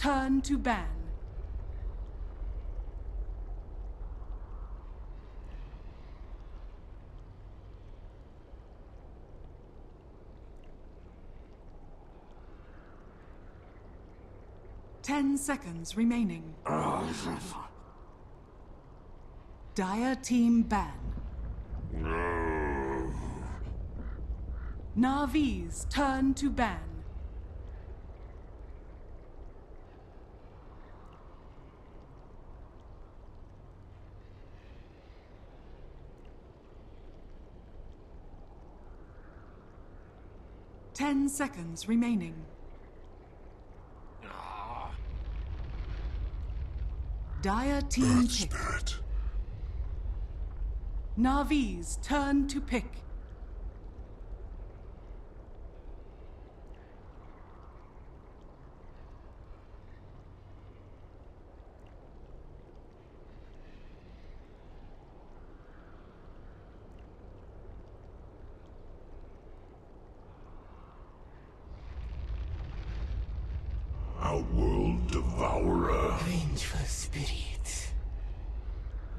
turn to ban. Ten seconds remaining. Dire team ban. Navi's turn to ban. Ten seconds remaining. Dire team pick. Navi's turn to pick. Outworld Devourer. Vengeful spirit.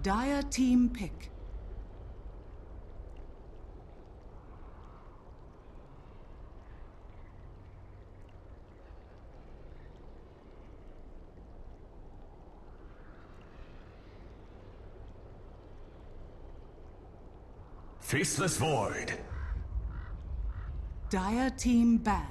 Dire team pick. Faceless Void. Dire team ban.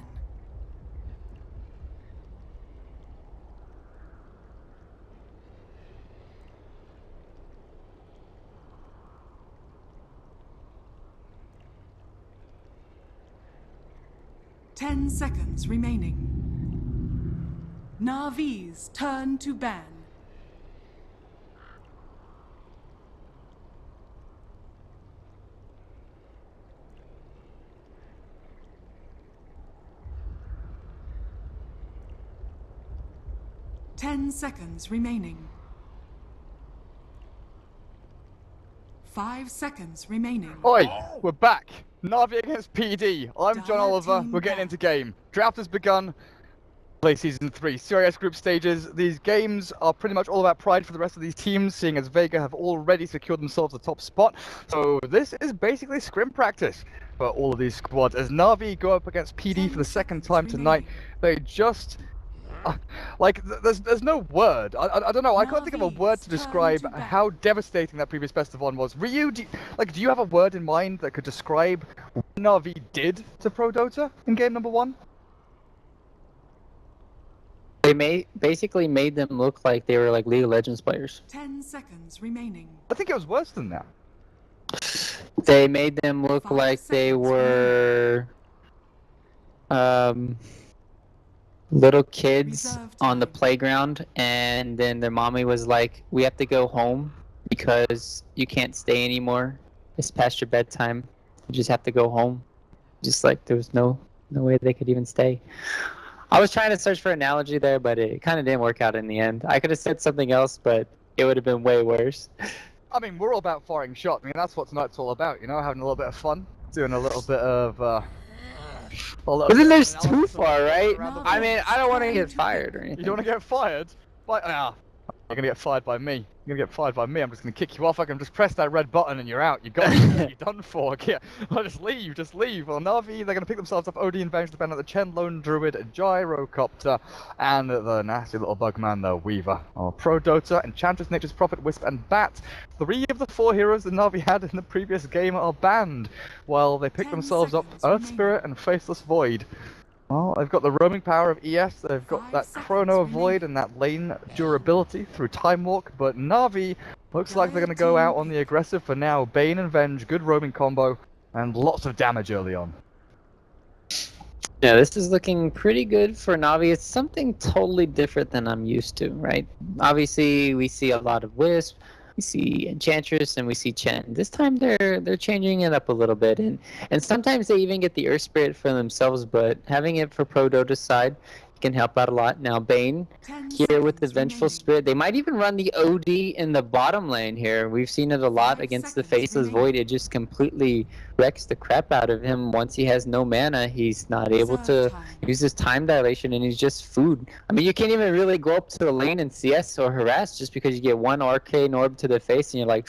Ten seconds remaining. Navi's turn to ban. Ten seconds remaining. 5 seconds remaining. Oi, we're back. Navi against PD. I'm John Dire Oliver. team We're getting ban. into game. Draft has begun. Play season 3. CRS group stages. These games are pretty much all about pride for the rest of these teams, seeing as Vega have already secured themselves the top spot. So this is basically scrim practice for all of these squads. As Navi go up against PD for the second time tonight, they just... there's no word. I don't know. I can't think of a word to describe how devastating that previous best of one was. Ryu, do you have a word in mind that could describe what Navi did to ProDotA in game number 1? They basically made them look like they were like League of Legends players. 10 seconds remaining. I think it was worse than that. They made them look 5 like they seconds were little kids Reserve on the time. playground, and then their mommy was like, "We have to go home because you can't stay anymore. It's past your bedtime. You just have to go home." Just like there was no way they could even stay. I was trying to search for an analogy there, but it kind of didn't work out in the end. I could have said something else, but it would have been way worse. I mean, we're all about firing shots. I mean, that's what tonight's all about, you know, having a little bit of fun, doing a little bit of, But then there's too analysis far, right? around the I mean, I don't want to get board. fired or anything. You don't want to get fired? You're gonna get fired by me. You're gonna get fired by me. I'm just gonna kick you off. I can just press that red button and you're out. You're gone. You're done for. Yeah. Well, just leave. Well, Navi, they're gonna pick themselves up Odin, Venge, the Bandit, the Chen, Lone Druid, Gyrocopter, and the nasty little bug man, the Weaver. ProDotA, Enchantress, Nature's Prophet, Wisp, and Bat. 3 of the 4 heroes that Navi had in the previous game are banned, while they pick 10 themselves up seconds Earth remaining. Spirit and Faceless Void. Well, they've got the roaming power of ES, they've got 5 that seconds chrono remaining. void and that lane durability through Time Walk, but Navi looks like they're going to go out on the aggressive for now. Bane and Venge, good roaming combo, and lots of damage early on. Yeah, this is looking pretty good for Navi. It's something totally different than I'm used to, right? Obviously, we see a lot of Wisp, we see Enchantress, and we see Chen. This time they're changing it up a little bit, and sometimes they even get the Earth Spirit for themselves, but having it for ProDota's side, can help out a lot. Now Bane 10 here with the seconds Vengeful remaining. Spirit. They might even run the OD in the bottom lane here. We've seen it a lot 5 against the seconds Faceless remaining. Void. It just completely wrecks the crap out of him. Once he has no mana, he's not able Reserve to time. use his time dilation, and he's just food. I mean, you can't even really go up to the lane and CS or harass just because you get one arcane orb to the face and you're like,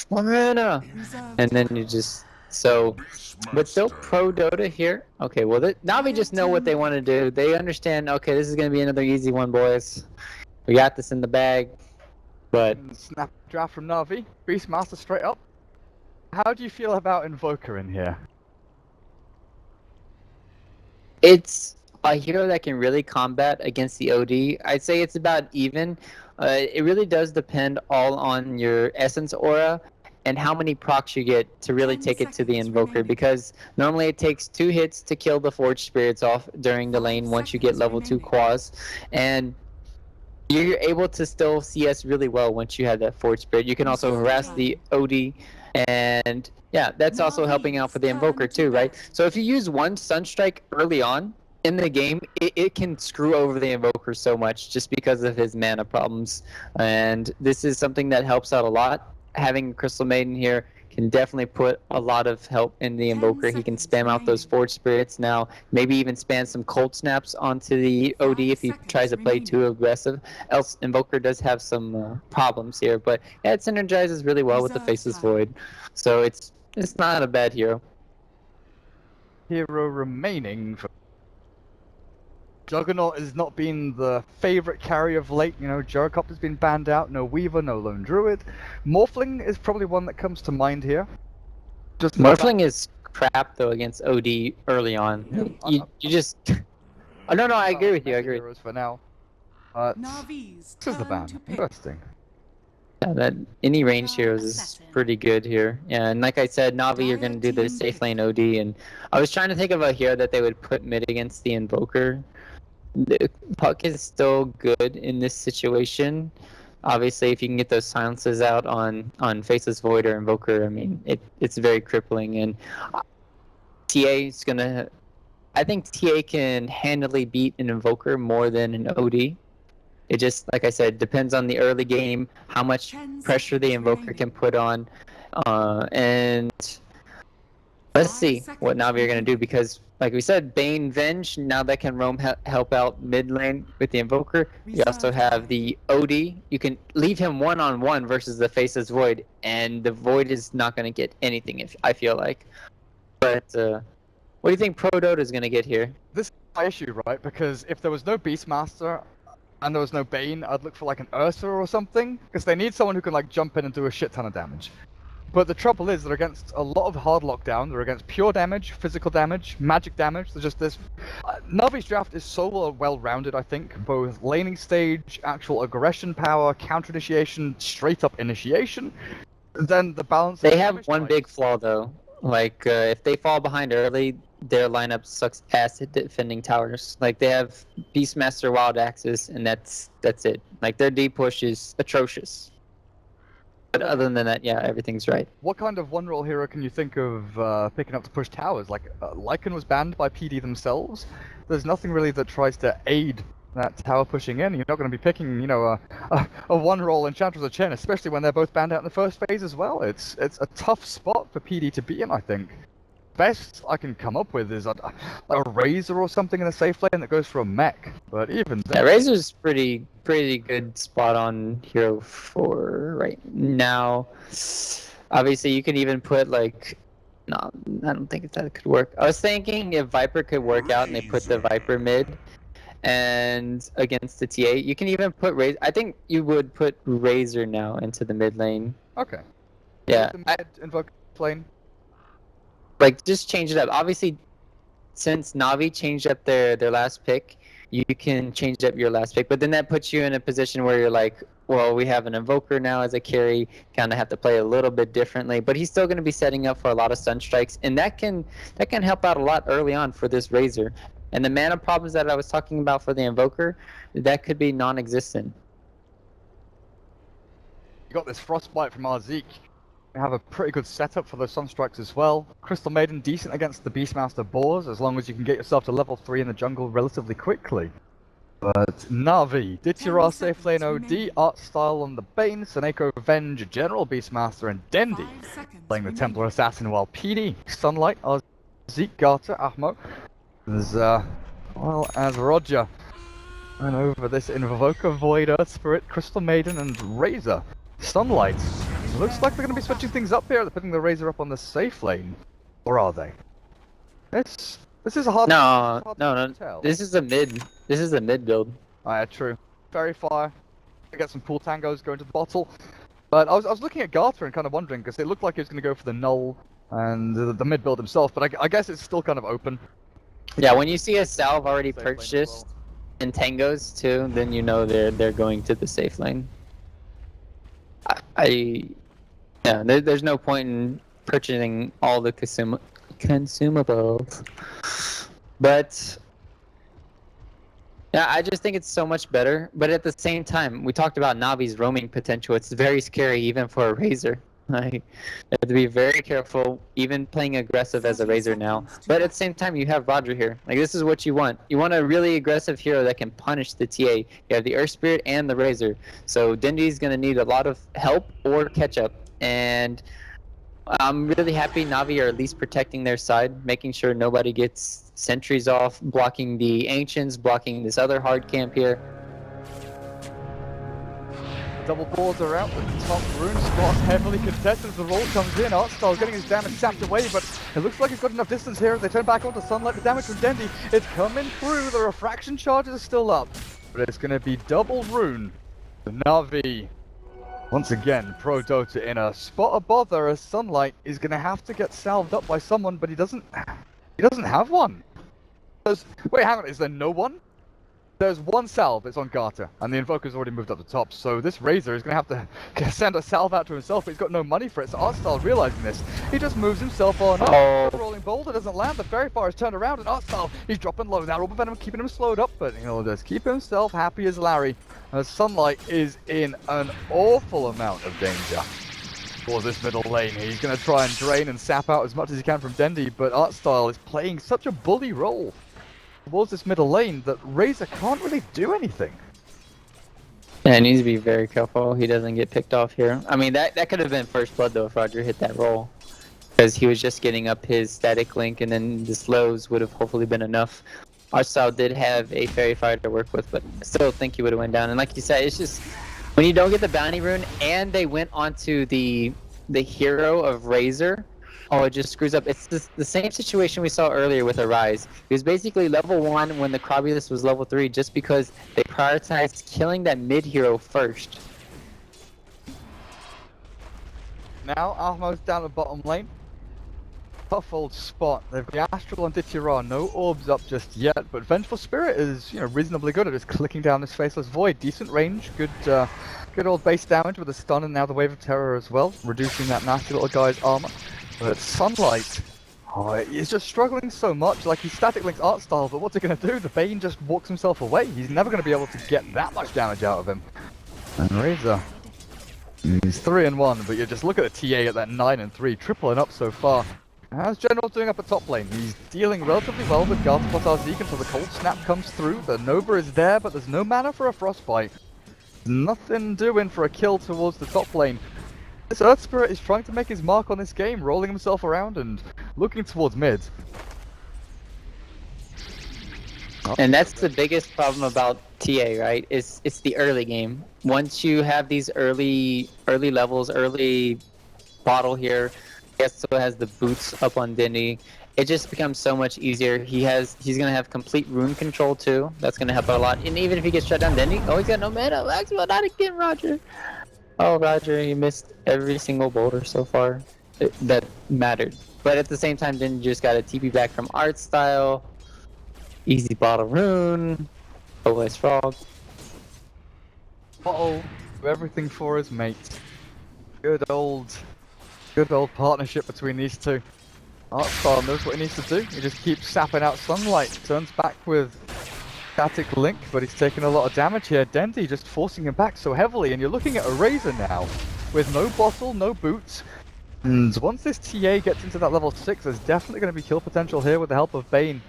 one mana! Reserve And then time. you just... So... But still ProDotA here. Okay, well, now we just know what they want to do. They understand, okay, this is going to be another easy one, boys. We got this in the bag. But And snap draft from Na'Vi. Beastmaster straight up. How do you feel about Invoker in here? it's a hero that can really combat against the OD. I'd say it's about even. It really does depend all on your Essence Aura and how many procs you get to really 10 take it to the seconds Invoker, remaining. because normally it takes 2 hits to kill the Forge Spirits off during the 5 lane once you get seconds level 2 remaining. Quas, and you're able to still CS really well once you have that Forge Spirit. You can also Reserve harass time. the OD, and yeah, that's also helping out for the Navi's Invoker turn to too, right? bat. So if you use one Sunstrike early on in the game, it can screw over the Invoker so much just because of his mana problems. And this is something that helps out a lot. Having Crystal Maiden here can definitely put a lot of help in the 10 Invoker. He can seconds spam out those remaining. Forge Spirits now, maybe even spam some Cold Snaps onto the OD 5 if he seconds tries to play too remaining. aggressive. Else Invoker does have some problems here, but yeah, it synergizes really well with the Reserve Faceless time. Void. So it's not a bad hero. Hero remaining for Juggernaut has not been the favorite carry of late. You know, Gyrocopter's been banned out, no Weaver, no Lone Druid. Morphling is probably one that comes to mind here. Just Morphling is crap though against OD early on. Yeah, You just... Oh, no, I agree with you. I meta agree. heroes for now. Navi's This is the turn ban. to pick. Interesting. Yeah, that any ranged Draw heroes is assassin. pretty good here. Yeah, and like I said, Navi, you're gonna do the Dire safe team lane OD, and I was trying to think of a hero that they would put mid against the Invoker. The Puck is still good in this situation. Obviously, if you can get those silences out on Faceless Void or Invoker, I mean, it's very crippling. And TA is gonna... I think TA can handily beat an Invoker more than an OD. It just, like I said, depends on the early game, how much 10 pressure the seconds Invoker remaining. can put on. And let's 5 see what seconds Navi are going to do, remaining. because, like we said, Bane Venge, now that can roam help out mid lane with the Invoker. You also Reserve have time. the OD. You can leave him one-on-one versus the Faceless Void, and the Void is not going to get anything, if I feel like. But what do you think ProDotA is going to get here? This is my issue, right? Because if there was no Beastmaster and there was no Bane, I'd look for like an Ursa or something. Because they need someone who can like jump in and do a shit ton of damage. But the trouble is, they're against a lot of hard lockdown. They're against pure damage, physical damage, magic damage. There's just this. Navi's draft is so well-rounded, I think. Both laning stage, actual aggression power, counter initiation, straight up initiation. Then the balance. They of have damage one types. big flaw though. Like if they fall behind early, their lineup sucks ass at defending towers. Like they have Beastmaster, Wild Axis, and that's it. Like their D push is atrocious. But other than that, yeah, everything's right. What kind of one-role hero can you think of picking up to push towers? Like, Lycan was banned by PD themselves. There's nothing really that tries to aid that tower pushing in. You're not going to be picking, you know, a one-role Enchantress of Chen, especially when they're both banned out in the first phase as well. It's a tough spot for PD to be in, I think. Best I can come up with is a Razor or something in the safe lane that goes for a mech. But even Yeah, then, Razor's pretty good spot on hero for right now. Obviously, you can even put like... No, I don't think that could work. I was thinking if Viper could work out and they put the Viper mid and against the TA, you can even put Razor. I think you would put Razor now into the mid lane. okay. Yeah, The mid invoke lane. like just change it up. Obviously, since Navi changed up their last pick, you can change up your last pick, but then that puts you in a position where you're like, well, we have an Invoker now as a carry, kind of have to play a little bit differently, but he's still going to be setting up for a lot of stun strikes, and that can help out a lot early on for this Razor. And the mana problems that I was talking about for the Invoker, that could be non-existent. You got this Frostbite from Arzeek. We have a pretty good setup for those Sunstrikes as well. Crystal Maiden decent against the Beastmaster boars, as long as you can get yourself to level 3 in the jungle relatively quickly. But Navi, Ditira 10 safe lane seconds OD, remaining. Artstyle on the Bane, Seneko Revenge, General Beastmaster, and Dendi 5 seconds playing the remaining. Templar Assassin, while PD, Sunlight, Zeke, Garter, Ahmo, as well as Roger. And over this Invoker, Void, Earth Spirit, Crystal Maiden, and Razor. Sunlight. Looks like they're going to be switching things up here. They're putting the Razor up on the safe lane. Or are they? This is a hard No, hard no, to no. tell. This is a mid. This is a mid build. Ah, yeah, true. Fairy Fire. I get some pool tangos going to the bottle. But I was looking at Garter and kind of wondering, because it looked like he was going to go for the Null and the mid build himself, but I guess it's still kind of open. Yeah, when you see a salve already Safe lane as purchased well. and tangos too, then you know they're going to the safe lane. Yeah, there's no point in purchasing all the consumables. But yeah, I just think it's so much better. But at the same time, we talked about Navi's roaming potential. It's very scary even for a Razor. Like, you have to be very careful, even playing aggressive as a 30 Razor now. seconds to But go. at the same time, you have Roger here. Like, this is what you want. You want a really aggressive hero that can punish the TA. You have the Earth Spirit and the Razor. So Dindy's going to need a lot of help or catch up. And I'm really happy Navi are at least protecting their side, making sure nobody gets sentries off, blocking the Ancients, blocking this other hard camp here. Double boards are out, the top rune spot heavily contested as the roll comes in. Artstyle getting his damage sapped away, but it looks like he's got enough distance here. As they turn back onto Sunlight, the damage from Dendi, it's coming through. The refraction charges are still up, but it's going to be double rune. The Navi, once again, ProDotA in a spot of bother as Sunlight is going to have to get salved up by someone, but he doesn't have one. Wait, hang on, is there no one? There's one salve, it's on Garter, and the Invoker's already moved up the top, so this Razor is going to have to send a salve out to himself, but he's got no money for it, so Artstyle realizing this, he just moves himself on up. Oh. The rolling boulder doesn't land, the Fairy Fire is turned around, and Artstyle, he's dropping low. Now Orb Venom keeping him slowed up, but he'll just keep himself happy as Larry, as Sunlight is in an awful amount of danger. For this middle lane, he's going to try and drain and sap out as much as he can from Dendi, but Artstyle is playing such a bully role towards this middle lane that Razor can't really do anything. Yeah, he needs to be very careful he doesn't get picked off here. I mean, that could have been first blood though if Roger hit that roll. Because he was just getting up his static link and then the slows would have hopefully been enough. Artstyle did have a Fairy Fire to work with, but I still think he would have went down. And like you said, it's just, when you don't get the bounty rune and they went onto the hero of Razor, oh, it just screws up. It's the same situation we saw earlier with Arise. It was basically level 1 when the Crobulus was level 3 just because they prioritized killing that mid hero first. Now, Ahmo's down the bottom lane. Tough old spot. They've got Astral and Ditira, no orbs up just yet, but Vengeful Spirit is, reasonably good at just clicking down this Faceless Void. Decent range, good old base damage with a stun and now the Wave of Terror as well, reducing that nasty little guy's armor. But Sunlight, he's just struggling so much. Like, he static links Artstyle, but what's he going to do? The Bane just walks himself away. He's never going to be able to get that much damage out of him. And Razor, he's 3-1, but you just look at the TA at that 9-3, tripling up so far. How's General doing up at top lane? He's dealing relatively well with Garter plus Arzik until the cold snap comes through. The Nova is there, but there's no mana for a Frostbite. Nothing doing for a kill towards the top lane. This Earth Spirit is trying to make his mark on this game, rolling himself around and looking towards mid. And that's the biggest problem about TA, right? It's the early game. Once you have these early levels, early bottle here, Gesto has the boots up on Denny. It just becomes so much easier. He's gonna have complete rune control too. That's gonna help out a lot. And even if he gets shut down, Denny, oh, he's got no mana. Maxwell, not again, Roger. Oh, Roger, you missed every single boulder so far that mattered. But at the same time, then you just got a TP back from Artstyle. Easy bottle rune. Always frog. Bottle, do everything for his mate. Good old partnership between these two. Artstyle knows what he needs to do. He just keeps sapping out Sunlight. Turns back with static link, but he's taking a lot of damage here. Dendi just forcing him back so heavily, and you're looking at a Razor now with no bottle, no boots. And once this TA gets into that level 6, there's definitely going to be kill potential here with the help of Bane.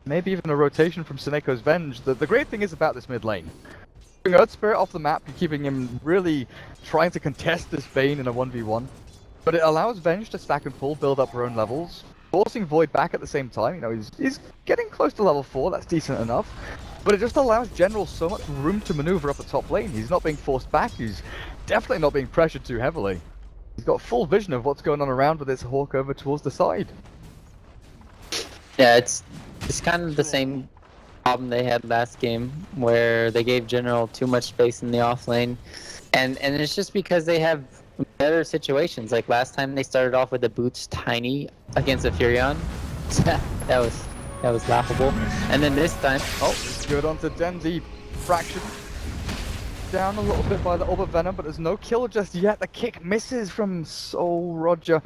maybe even a rotation from Seneco's Venge. The great thing is about this mid lane. Keeping Earth Spirit off the map, you're keeping him really trying to contest this Bane in a 1v1. But it allows Venge to stack and pull, build up her own levels, forcing Void back at the same time. You know, he's getting close to level 4, that's decent enough. But it just allows General so much room to maneuver up the top lane. He's not being forced back, he's definitely not being pressured too heavily. He's got full vision of what's going on around with his Hawk over towards the side. Yeah, it's kind of the same problem they had last game, where they gave General too much space in the off lane, and it's just because they have better situations. Like last time they started off with the boots tiny against a Furion. that was laughable. And then this time, oh, good onto Dendi. Fraction down a little bit by the Orb of Venom, but there's no kill just yet. The kick misses from Roger.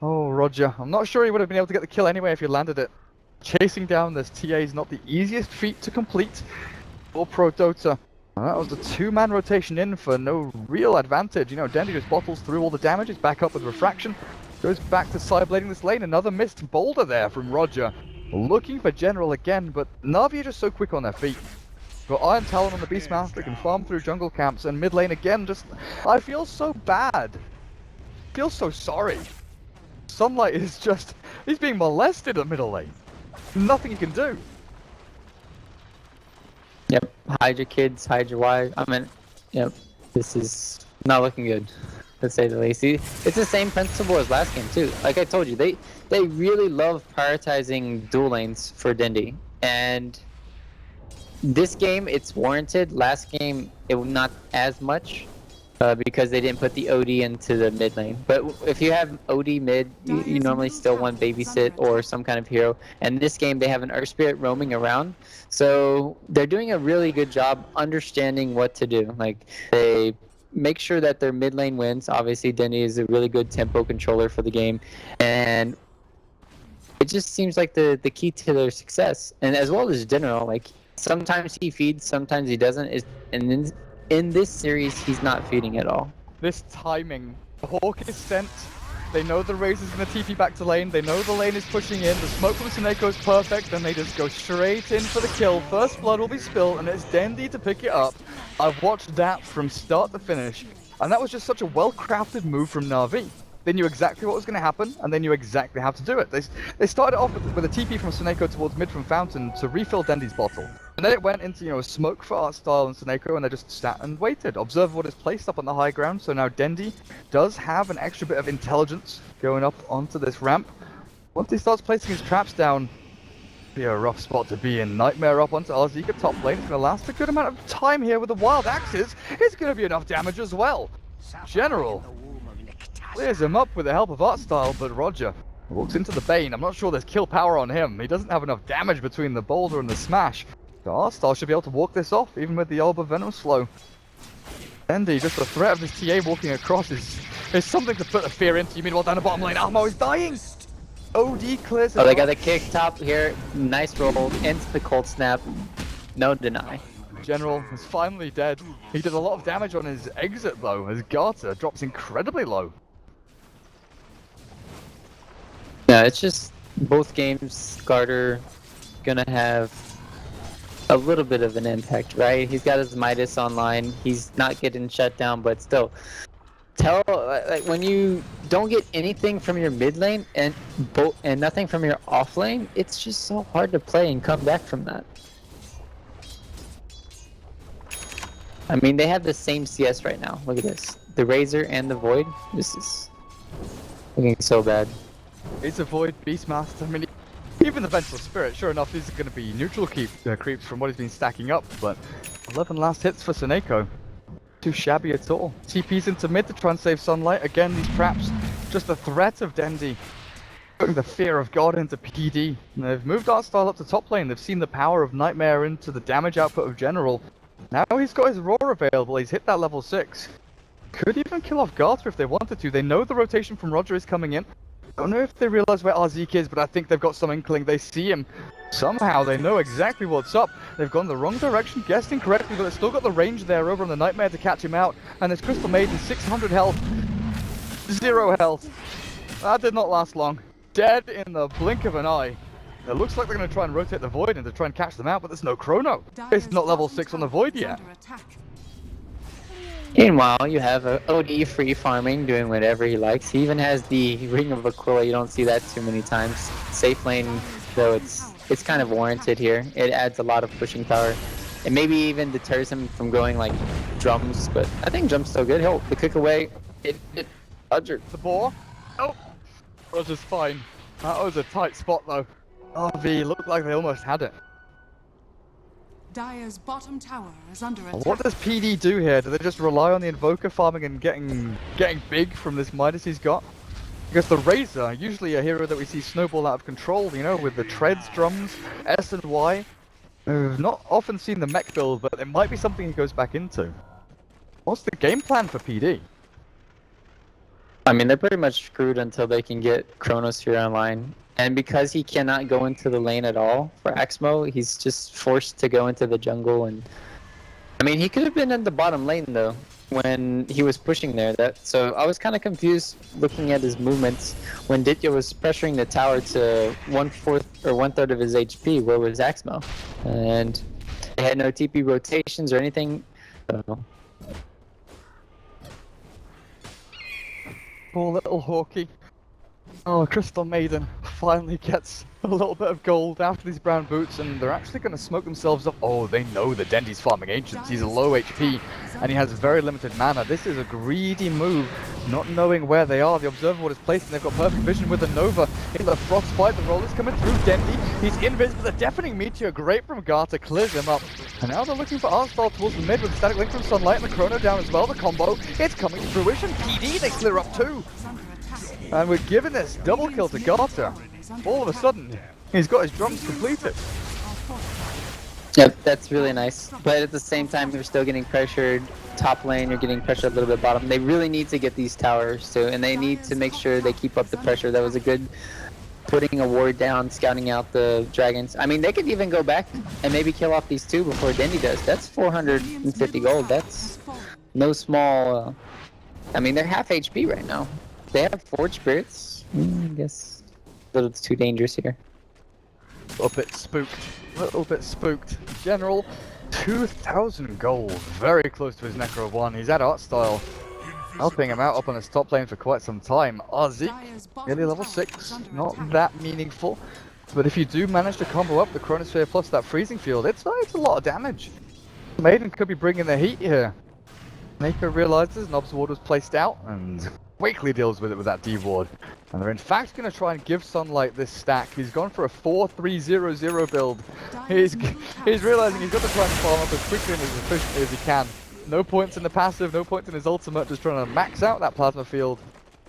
Oh, Roger. I'm not sure he would have been able to get the kill anyway if he landed it. Chasing down this TA is not the easiest feat to complete for ProDotA. And that was a two-man rotation in for no real advantage. You know, Dendi just bottles through all the damage. He's back up with Refraction. Goes back to side-blading this lane. Another missed boulder there from Roger. Looking for General again, but Na'Vi are just so quick on their feet. Got Iron Talon on the Beastmaster, can farm through jungle camps, and mid lane again just... I feel so bad. I feel so sorry. Sunlight is just... he's being molested at middle lane. Nothing you can do. yep, hide your kids, hide your wife. I mean, yep, this is not looking good, to say the least. It's the same principle as last game too. Like I told you, they really love prioritizing dual lanes for Dendi, and this game it's warranted. Last game it was not as much. Because they didn't put the OD into the mid lane. But if you have OD mid, you normally still want babysit or some kind of hero. And this game, they have an Earth Spirit roaming around. So they're doing a really good job understanding what to do. Like, they make sure that their mid lane wins. Obviously, Denny is a really good tempo controller for the game. And it just seems like the key to their success. And as well as General, like, sometimes he feeds, sometimes he doesn't. And then in this series, he's not feeding at all. This timing. The Hawk is sent. They know the Razor's gonna TP back to lane. They know the lane is pushing in. The smoke from Seneco is perfect, and they just go straight in for the kill. First blood will be spilled, and it's Dendi to pick it up. I've watched that from start to finish, and that was just such a well-crafted move from Na'Vi. They knew exactly what was going to happen, and they knew exactly how to do it. They started off with a TP from Seneco towards mid from Fountain to refill Dendi's bottle. And then it went into, you know, a smoke for Artstyle and Seneco, and they just sat and waited. Observed is placed up on the high ground, so now Dendi does have an extra bit of intelligence going up onto this ramp. Once he starts placing his traps down, be a rough spot to be in. Nightmare up onto Arzika top lane. It's going to last a good amount of time here with the wild axes. It's going to be enough damage as well. General clears him up with the help of Artstyle, but Roger walks into the Bane. I'm not sure there's kill power on him. He doesn't have enough damage between the boulder and the smash. So Artstyle should be able to walk this off, even with the Orb of Venom slow. Dendi, just the threat of this TA walking across is something to put a fear into. You mean well down the bottom lane, Almo is dying! OD clears it. Oh, they got the kick top here. Nice roll into the cold snap. No deny. General is finally dead. He did a lot of damage on his exit though, as Garter drops incredibly low. Yeah, it's just both games, Carter gonna have a little bit of an impact, right? He's got his Midas online. He's not getting shut down, but still. Like when you don't get anything from your mid lane and nothing from your off lane, it's just so hard to play and come back from that. I mean, they have the same CS right now. Look at this. The Razor and the Void. This is looking so bad. It's a Void Beastmaster. I mean, even the Vengeful Spirit, sure enough, these are going to be neutral creeps from what he's been stacking up, but 11 last hits for Seneco. Too shabby at all. TP's into mid to try and save Sunlight. Again, these traps, just the threat of Dendi. Putting the fear of God into PD. And they've moved Artstyle up to top lane. They've seen the power of Nightmare into the damage output of General. Now he's got his Roar available. He's hit that level 6. Could even kill off Garter if they wanted to. They know the rotation from Roger is coming in. Don't know if they realize where Arzik is, but I think they've got some inkling. They see him. Somehow they know exactly what's up. They've gone the wrong direction, guessed incorrectly, but they've still got the range there over on the Nightmare to catch him out. And there's Crystal Maiden, 600 health, 0 health. That did not last long. Dead in the blink of an eye. It looks like they're going to try and rotate the Void and to try and catch them out, but there's no Chrono. Dire's It's not level bottom 6 on the tower Void is yet. under attack. Meanwhile, you have a OD free farming, doing whatever he likes. He even has the Ring of Aquila. You don't see that too many times. Safe lane, though, it's kind of warranted here. It adds a lot of pushing power. It maybe even deters him from going like drums, but I think drums still good. The kick away. It Roger. The boar. Oh, Roger's fine. That was a tight spot though. RV looked like they almost had it. Dire's bottom tower is under attack. What does PD do here? Do they just rely on the Invoker farming and getting big from this Midas he's got? Because the Razor, usually a hero that we see snowball out of control, you know, with the treads, drums, S and Y. We've not often seen the mech build, but it might be something he goes back into. What's the game plan for PD? I mean, they're pretty much screwed until they can get Chronosphere online. And because he cannot go into the lane at all for Axmo, he's just forced to go into the jungle. And I mean, he could have been in the bottom lane though when he was pushing there. So I was kind of confused looking at his movements when Ditya was pressuring the tower to 1/4 or 1/3 of his HP. Where was Axmo? And they had no TP rotations or anything. So Poor little Hawkeye. Oh, Crystal Maiden finally gets a little bit of gold after these brown boots, and they're actually going to smoke themselves up. Oh, they know that Dendi's farming Ancients. He's a low HP, and he has very limited mana. This is a greedy move, not knowing where they are. The Observer Ward is placed, and they've got perfect vision with the Nova. In the Frostbite, the roll is coming through Dendi. He's invis, but the Deafening Meteor, great from Garter, clears him up. And now they're looking for Artstyle towards the mid with Static Link from Sunlight and the Chrono down as well. The combo, it's coming to fruition. PD, they clear up too. And we're giving this double kill to Garter. All of a sudden, he's got his drums completed. yep, that's really nice. But at the same time, you're still getting pressured top lane. You're getting pressured a little bit bottom. They really need to get these towers too, and they need to make sure they keep up the pressure. That was a good putting a ward down, scouting out the dragons. I mean, they could even go back and maybe kill off these two before Dendi does. That's 450 gold. That's no small. I mean, they're half HP right now. They have Forge Spirits. I guess a little too dangerous here. A little bit spooked. General, 2,000 gold. Very close to his Necro 1. He's at Artstyle, helping him out up on his top lane for quite some time. Arzik, nearly level 6. Not that meaningful. But if you do manage to combo up the Chronosphere plus that Freezing Field, it's a lot of damage. Maiden could be bringing the heat here. Naker realizes an Obs Ward was placed out and quickly deals with it with that D Ward. And they're in fact going to try and give Sunlight this stack. He's gone for a 4-3-0-0 build. He's realizing he's got to try and farm up as quickly and as efficiently as he can. No points in the passive, no points in his ultimate, just trying to max out that plasma field.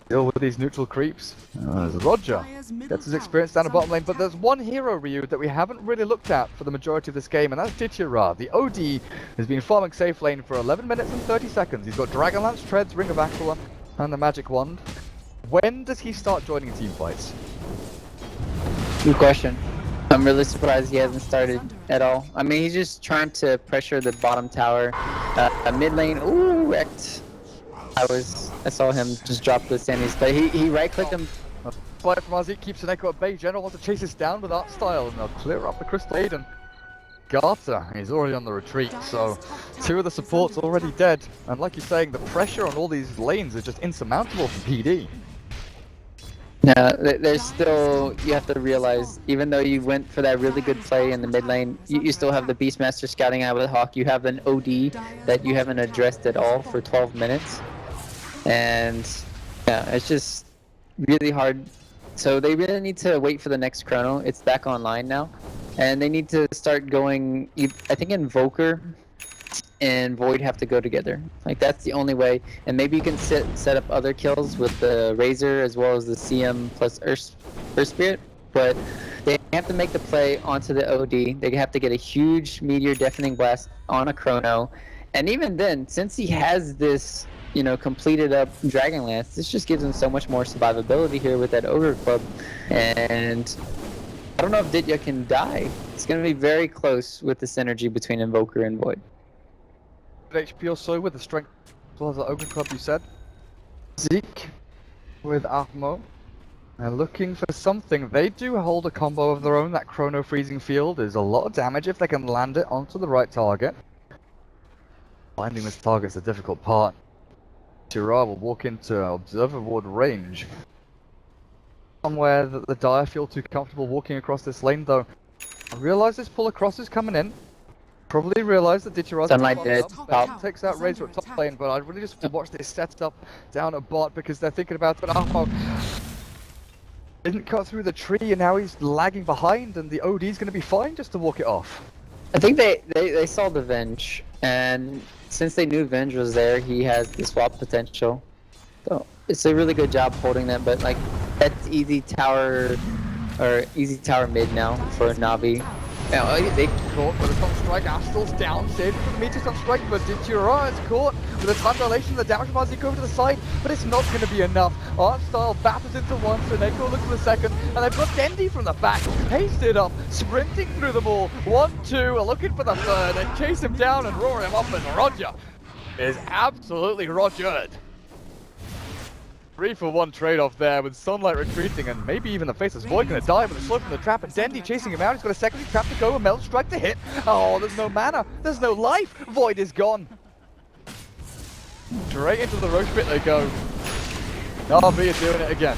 Deal with these neutral creeps. There's Roger. Gets his experience down the bottom lane, but there's one hero, Ryu, that we haven't really looked at for the majority of this game, and that's Ditya. The OD has been farming safe lane for 11 minutes and 30 seconds. He's got Dragonlance, Treads, Ring of Aquila, and the Magic Wand. When does he start joining team fights? Good question. I'm really surprised he hasn't started at all. I mean, he's just trying to pressure the bottom tower. Mid lane, ooh, wrecked. I saw him just drop the Sandy's, but he right-clicked him. Fight from Arzik keeps an echo at bay. General wants to chase this down with Artstyle, and they'll clear up the Crystal Maiden. Garter, he's already on the retreat, so two of the supports already dead. And like you're saying, the pressure on all these lanes is just insurmountable for PD. No, there's still, you have to realize, even though you went for that really good play in the mid lane, you still have the Beastmaster scouting out with Hawk. You have an OD that you haven't addressed at all for 12 minutes. And yeah, it's just really hard. So they really need to wait for the next Chrono. It's back online now. And they need to start going, I think Invoker and Void have to go together. Like, that's the only way. And maybe you can set up other kills with the Razor as well as the CM plus Earth Spirit. But they have to make the play onto the OD. They have to get a huge Meteor Deafening Blast on a Chrono. And even then, since he has this, you know, completed up Dragonlance, this just gives him so much more survivability here with that Ogre Club. And I don't know if Ditya can die. It's going to be very close with the synergy between Invoker and Void. HP or so with the strength as well as the Ogre Club you said. Zeke with Armo. They're looking for something. They do hold a combo of their own. That Chrono Freezing Field is a lot of damage if they can land it onto the right target. Finding this target's the difficult part. Tira will walk into observer ward range. Somewhere that the Dire feel too comfortable walking across this lane though. I realise this pull across is coming in. Probably realise that Ditchera's Sunlight dead. top takes out Razor at top lane, but I really just want to watch this setup down at bot because they're thinking about it. Oh, didn't cut through the tree and now he's lagging behind and the OD's going to be fine just to walk it off. I think they saw the Venge, and since they knew Venge was there, he has the swap potential. So it's a really good job holding that, but like that's easy tower or easy tower mid now for Navi. Now they caught with a stun strike. Astral's down, saved from the meter stun strike, but Ditchera is caught with a time dilation. The damage from Ozzy go to the side, but it's not going to be enough. Art Style batters into one, so Neko looks for the second, and they've got Dendi from the back, pasted up, sprinting through them all. 1-2, looking for the third, and chase him down and roar him up, and Roger is absolutely Rogered. 3-for-1 trade-off there with Sunlight retreating and maybe even the Faceless Void gonna die with a slow from the trap and Dendi chasing him out. He's got a secondary trap to go, a Melt Strike to hit. Oh, there's no mana, there's no life. Void is gone. Straight into the Roche pit they go. Navi is doing it again.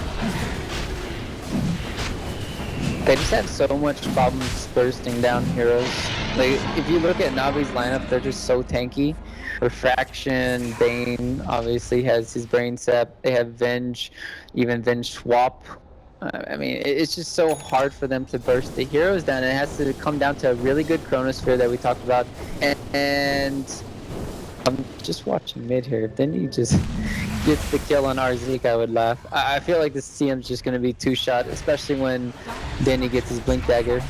They just have so much problems bursting down heroes. Like if you look at Navi's lineup, they're just so tanky. Refraction, Bane obviously has his brain sap. They have Venge, even Venge swap. I mean, it's just so hard for them to burst the heroes down. It has to come down to a really good Chronosphere that we talked about. And I'm just watching mid here. Then he just gets the kill on Arzik, I would laugh. I feel like this CM's just going to be two-shot, especially when Denny gets his Blink Dagger.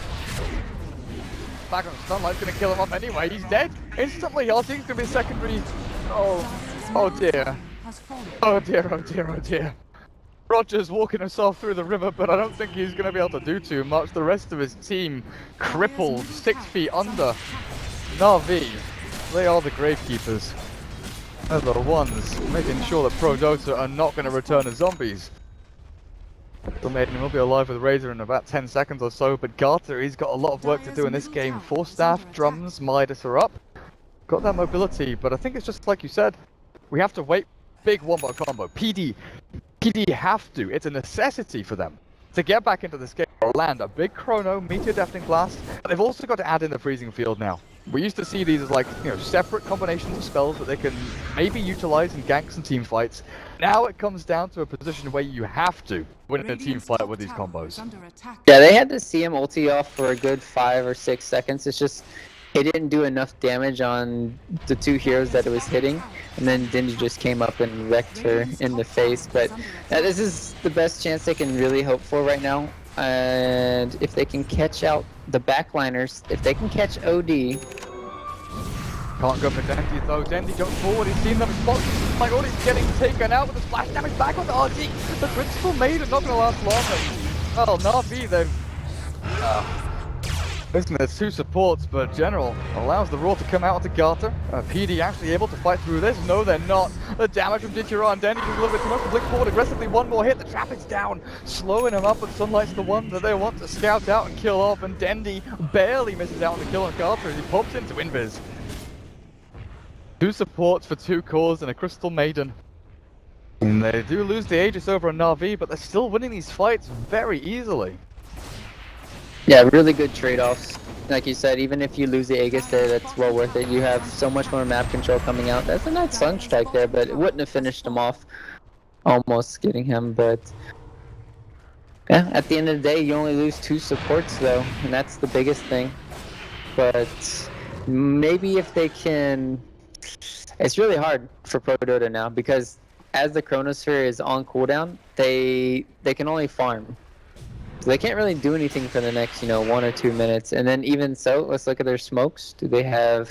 Back on Sunlight's gonna kill him off anyway. He's dead instantly. Arctic's gonna be secondary. Oh dear. Oh dear, oh dear, oh dear. Roger's walking himself through the river, but I don't think he's gonna be able to do too much. The rest of his team crippled, 6 feet under. Na'Vi, they are the Gravekeepers. They're the ones making sure that ProDotA are not gonna return as zombies. The Maiden will be alive with Razor in about 10 seconds or so, but Garter, he's got a lot of work to do in this game. 4 staff, drums, Midas are up. Got that mobility, but I think it's just like you said, we have to wait. Big wombo combo. PD have to. It's a necessity for them to get back into this game or land a big Chrono, Meteor Deafening Blast. But they've also got to add in the Freezing Field now. We used to see these as like, you know, separate combinations of spells that they can maybe utilize in ganks and team fights. Now it comes down to a position where you have to win a team fight with these combos. Yeah, they had to see him ulti off for a good 5 or 6 seconds. It's just, it didn't do enough damage on the 2 heroes that it was hitting. And then Dingy just came up and wrecked her in the face. But this is the best chance they can really hope for right now. And if they can catch out the backliners, if they can catch OD. Can't go for Dendi though. Dendi jumps forward, he's seen them spot. My god, he's getting taken out with the splash damage back on the RG. The Principal Maiden not gonna last long. Well, Na'Vi, they've... Listen, there's 2 supports, but General allows the Raw to come out onto Garter. PD actually able to fight through this? No, they're not. The damage from Ditchera and Dendi is a little bit too much to blink forward aggressively. One more hit, the trap is down. Slowing him up, but Sunlight's the one that they want to scout out and kill off, and Dendi barely misses out on the kill on Garter as he pops into Invis. 2 supports for 2 cores and a Crystal Maiden. And they do lose the Aegis over a Na'Vi, but they're still winning these fights very easily. Yeah, really good trade-offs. Like you said, even if you lose the Aegis there, that's well worth it. You have so much more map control coming out. That's a nice Sunstrike there, but it wouldn't have finished him off. Almost getting him, but... yeah, at the end of the day, you only lose 2 supports though, and that's the biggest thing. But maybe if they can... It's really hard for ProDotA now, because as the Chronosphere is on cooldown, they can only farm. So they can't really do anything for the next, 1 or 2 minutes. And then even so, let's look at their smokes. Do they have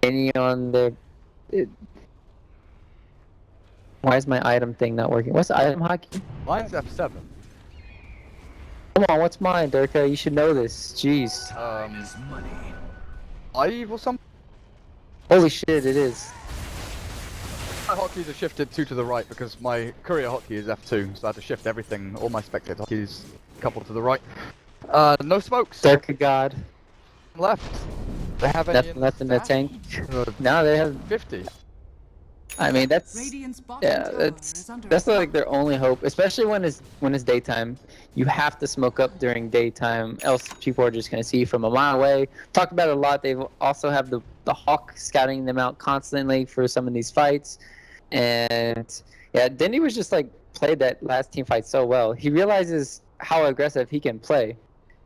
any on their... Why is my item thing not working? What's the item hockey? Mine's F7. Come on, what's mine, Durka? You should know this. Jeez. 5 or something? Holy shit, it is. my hotkeys are shifted 2 to the right because my courier hotkey is F2, so I had to shift everything, all my spectator hotkeys coupled to the right. No smokes. Dark of God. Left. They have any Nothing left in the stash? tank. No, they have. 50. I mean, that's Radiant's bottom yeah, tower that's is under that's attack. like their only hope, especially when it's daytime. You have to smoke up during daytime, else people are just gonna see you from a mile away. Talked about it a lot. They also have the Hawk scouting them out constantly for some of these fights, and yeah, Dindy was just like played that last team fight so well. He realizes how aggressive he can play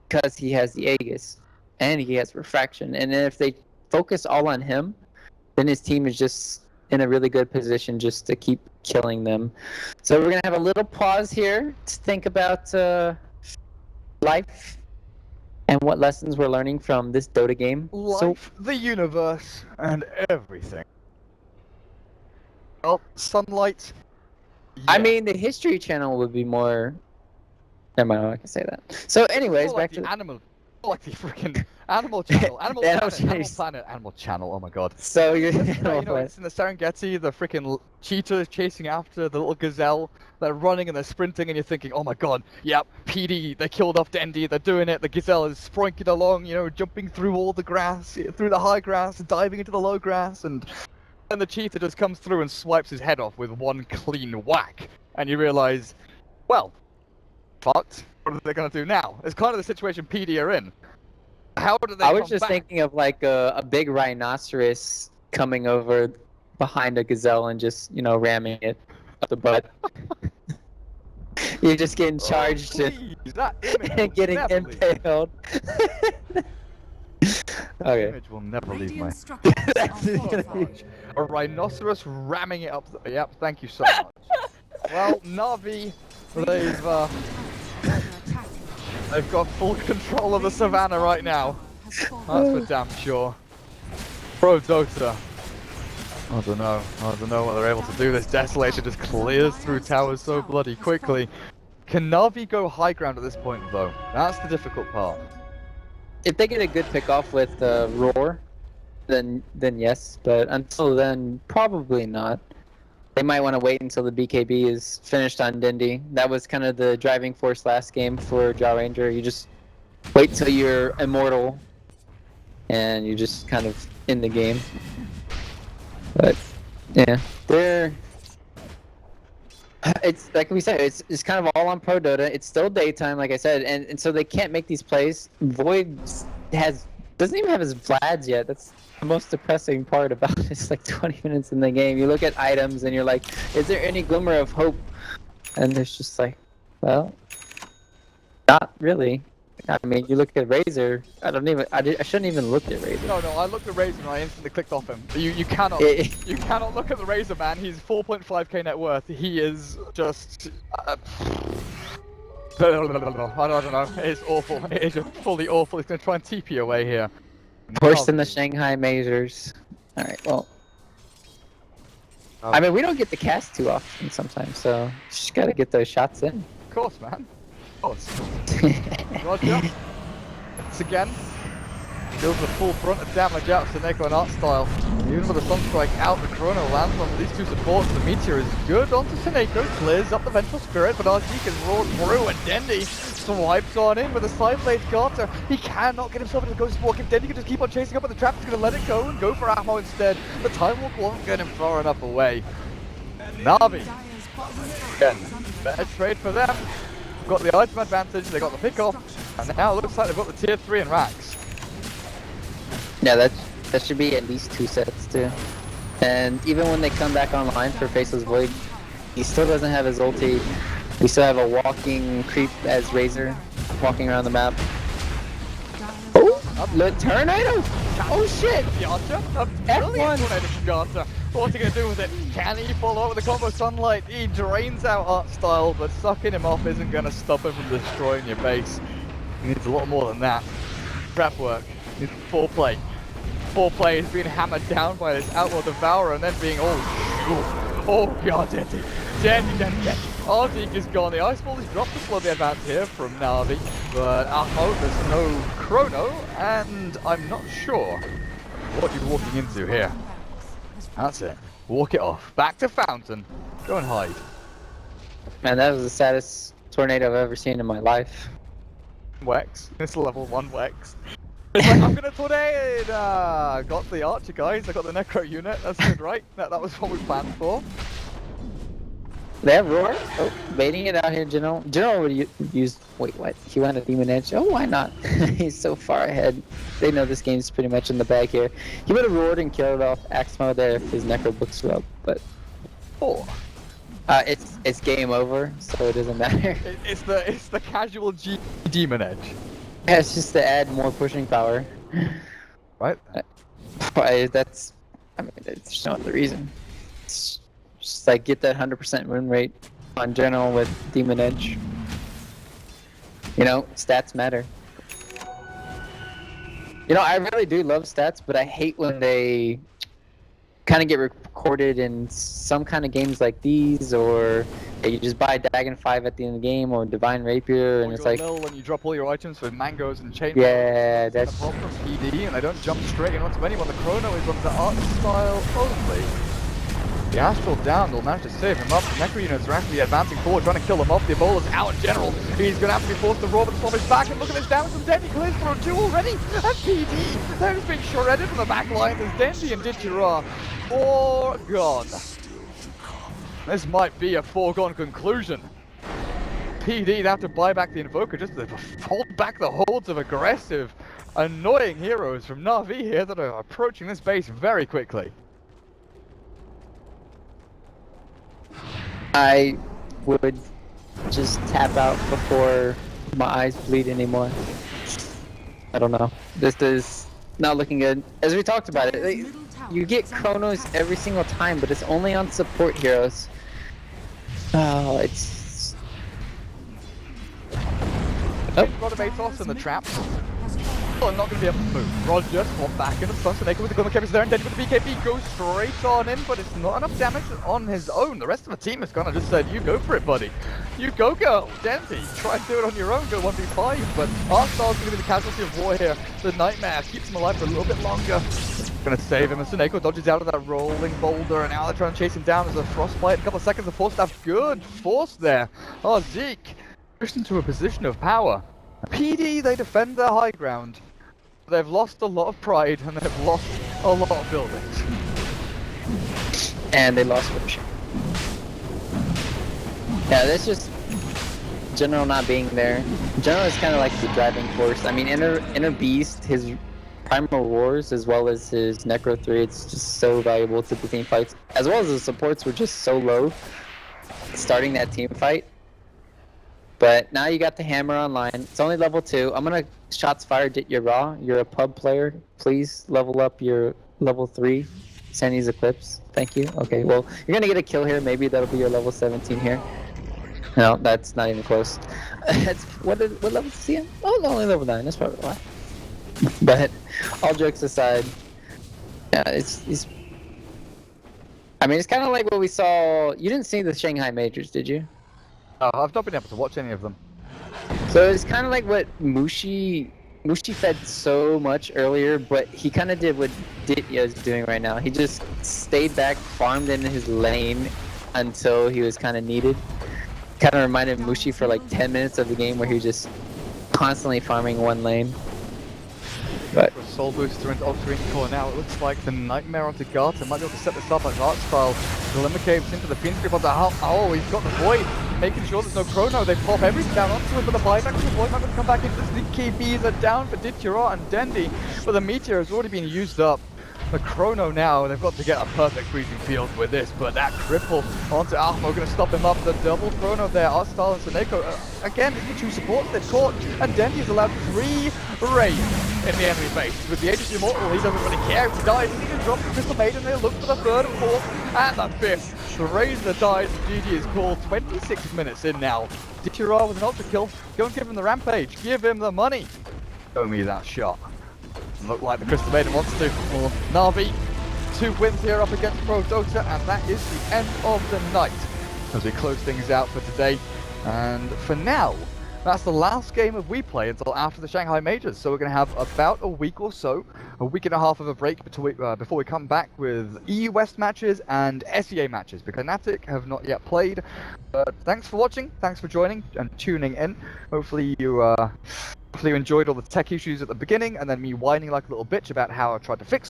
because he has the Aegis and he has refraction, and then if they focus all on him, then his team is just in a really good position just to keep killing them. So we're gonna have a little pause here to think about life and what lessons we're learning from this Dota game. Life, the universe, and everything. Oh, sunlight. I Yeah. mean, the History Channel would be more. Never mind, I can say that. So, anyways, More like back to the animal. More like the freaking Animal Channel. Animal The Planet. Animal Animal Chase. Planet. Animal Channel. Oh my god. So you're You know, it's in the Serengeti, the freaking cheetah is chasing after the little gazelle. They're running and they're sprinting, and you're thinking, oh my god, yep, PD, they killed off Dendy, they're doing it. The gazelle is sprinting along, you know, jumping through all the grass, through the high grass, diving into the low grass, and then the cheetah just comes through and swipes his head off with one clean whack. And you realize, well, fucked. What are they gonna do now? It's kind of the situation PD are in. How do they I was come just back? thinking of like a big rhinoceros coming over behind a gazelle and just, you know, ramming it up the butt. You're just getting charged Oh, please, that image and will getting never leave. impaled. That Okay. image will never leave my. Radiant structures are That's fortified. A rhinoceros ramming it up. Yep, thank you so much. Well, Navi, Under attack. they've got full control of the savannah right now. Has fallen. That's for damn sure. ProDotA. I don't know what they're able to do. This Desolator just clears through towers so bloody quickly. Can Navi go high ground at this point though? That's the difficult part. If they get a good pick off with Roar, then yes. But until then, probably not. They might want to wait until the BKB is finished on Dindy. That was kind of the driving force last game for Jaw Ranger. You just wait till you're immortal, and you're just kind of in the game. But yeah, it's like we said, it's kind of all on ProDotA. It's still daytime, like I said, and so they can't make these plays. Void doesn't even have his Vlads yet. That's the most depressing part about it. It's like 20 minutes in the game. You look at items and you're like, is there any glimmer of hope? And there's just like, well, not really. I mean, you look at Razor. I shouldn't even look at Razor. No, I looked at Razor and I instantly clicked off him. You cannot you cannot look at the Razor, man. He's 4.5k net worth. He is just I don't know. It's awful. It is just fully awful. He's gonna try and TP away here. Worse than the Shanghai Mazers. All right, well. I mean, we don't get the cast too often sometimes, so just gotta get those shots in. Of course, man. Of course. Roger. Once again, deals the full front of damage out to Neko and Art Style. Even with a Sunstrike out, the Chrono lands on these two supports. The Meteor is good onto Seneko, clears up the Vengeful Spirit, but RG can roar through, and Dendy swipes on in with a Side Blade Garter. He cannot get himself into the Ghost Walk, and Dendy can just keep on chasing up with the trap. He's going to let it go and go for ammo instead. The Time Walk won't get him far enough away. Navi, Dire's bottom again, tower is under better attack. trade for them. Got the item advantage, they got the pick off, and now it looks like they've got the tier 3 in racks. Yeah, that should be at least 2 sets too. And even when they come back online for Faceless Void, he still doesn't have his ulti. We still have a walking creep as Razor, walking around the map. Oh, the tornado! Oh shit! Garter, a F1. brilliant tornado from Garter. What's he going to do with it? Can he follow up with the combo Sunlight? He drains out Art Style, but sucking him off isn't going to stop him from destroying your base. He needs a lot more than that. Trap work. He needs foreplay. Foreplay is being hammered down by this Outlaw Devourer and then being, oh god, Dendy. Arctic is gone. The Ice Ball is dropped to slow the advance here from Navi, but there's no Chrono, and I'm not sure what you're walking into here. That's it. Walk it off. Back to Fountain. Go and hide. Man, that was the saddest tornado I've ever seen in my life. Wex. It's level 1 Wex. It's like, I'm gonna tornado! Got the archer, guys. I got the necro unit. That's good, right? That was what we planned for. They have roar. Oh, baiting it out here, General. General would use. Wait, what? He went a demon edge. Oh, why not? He's so far ahead. They know this game's pretty much in the bag here. He would have roared and killed off Axmo there if his necro books were up, but it's game over, so it doesn't matter. It's the casual G demon edge. Yeah, it's just to add more pushing power. Right? That's. I mean, there's no other reason. It's just like get that 100% win rate on General with Demon Edge. You know, stats matter. You know, I really do love stats, but I hate when they kind of get recorded in some kind of games like these, or you just buy Dagon 5 at the end of the game, or Divine Rapier, and it's like... when you drop all your items for mangoes and chain. Yeah, that's... Apart from PD, and they don't jump straight in onto anyone. The Chrono is on the art style only. The Astral down, they'll manage to save him up. The Necro units are actually advancing forward, trying to kill him off. The Ebola's out in general. He's going to have to be forced to roar, but from his back, and look at this damage from Dendy. Clears for a 2 already. And PD, they're being shredded from the back line. There's Dendy and Ditchira. Or gone. This might be a foregone conclusion. PD, they have to buy back the Invoker just to hold back the hordes of aggressive, annoying heroes from Na'Vi here that are approaching this base very quickly. I would just tap out before my eyes bleed anymore. I don't know. This is not looking good. As we talked about it, you get Chronos every single time, but it's only on support heroes. Oh, it's... Oh. Got a Matos in the trap. Oh, not going to be able to move. Roger, swap back in. Sunsenaker with the Glimmer Cape is there, and then with the BKB goes straight on him, but it's not enough damage on his own. The rest of the team has kind of just said, you go for it, buddy. You go, girl. Denty, try and do it on your own, go 1v5, but Arstyle's going to be the casualty of war here. The Nightmare keeps him alive for a little bit longer. Gonna save him, and Suneko dodges out of that rolling boulder, and now they're trying to chase him down as a frostbite. A couple of seconds of force staff. Good force there. Oh, Zeke pushed into a position of power. PD, they defend their high ground. They've lost a lot of pride, and they've lost a lot of buildings. And they lost push. Yeah, that's just General not being there. General is kind of like the driving force. I mean, Inner Beast, his Primal Roars, as well as his Necro 3, it's just so valuable to the team fights. As well as the supports were just so low starting that team fight. But now you got the hammer online. It's only level 2. I'm gonna shots fired at your raw. You're a pub player. Please level up your level 3. Sandy's Eclipse. Thank you. Okay, well, you're gonna get a kill here. Maybe that'll be your level 17 here. No, that's not even close. That's what level is he in? Oh, no, only level 9. That's probably why. But all jokes aside, yeah, it's. I mean, it's kind of like what we saw. You didn't see the Shanghai Majors, did you? No, I've not been able to watch any of them. So it's kind of like what Mushi fed so much earlier, but he kind of did what Ditya is doing right now. He just stayed back, farmed in his lane until he was kind of needed. Kind of reminded Mushi for like 10 minutes of the game where he was just constantly farming one lane. But Soul Booster into Ultra Core now. It looks like the Nightmare onto Garter might be able to set this up as art style. Glimmer Caves into the Fiend's Grip onto oh, he's got the Void, making sure there's no Chrono. They pop everything down onto him, but the buyback of the Void might come back into this. The KBs are down for Ditchira and Dendy, but the Meteor has already been used up. The Chrono now, they've got to get a perfect breathing field with this, but that cripple onto Ahmo going to stop him up. The double Chrono there, Arstyle and Suneko. Again, it's the 2 supports they've caught, and Dendy is allowed 3 raids in the enemy base. With the Aegis Immortal, he doesn't really care if he dies. He can drop the Crystal Maiden, they'll look for the 3rd and 4th, and the 5th. The Razor dies, GG is called 26 minutes in now. Ditchira with an ultra kill, go and give him the rampage, give him the money. Show me that shot. Look like the Crystal Maiden wants to for Na'Vi. 2 wins here up against ProDotA, and that is the end of the night as we close things out for today. And for now, that's the last game of WePlay until after the Shanghai Majors. So we're going to have about a week or so, a week and a half of a break before we come back with EU West matches and SEA matches, because Fnatic have not yet played. But thanks for watching, thanks for joining and tuning in. Hopefully you enjoyed all the tech issues at the beginning, and then me whining like a little bitch about how I tried to fix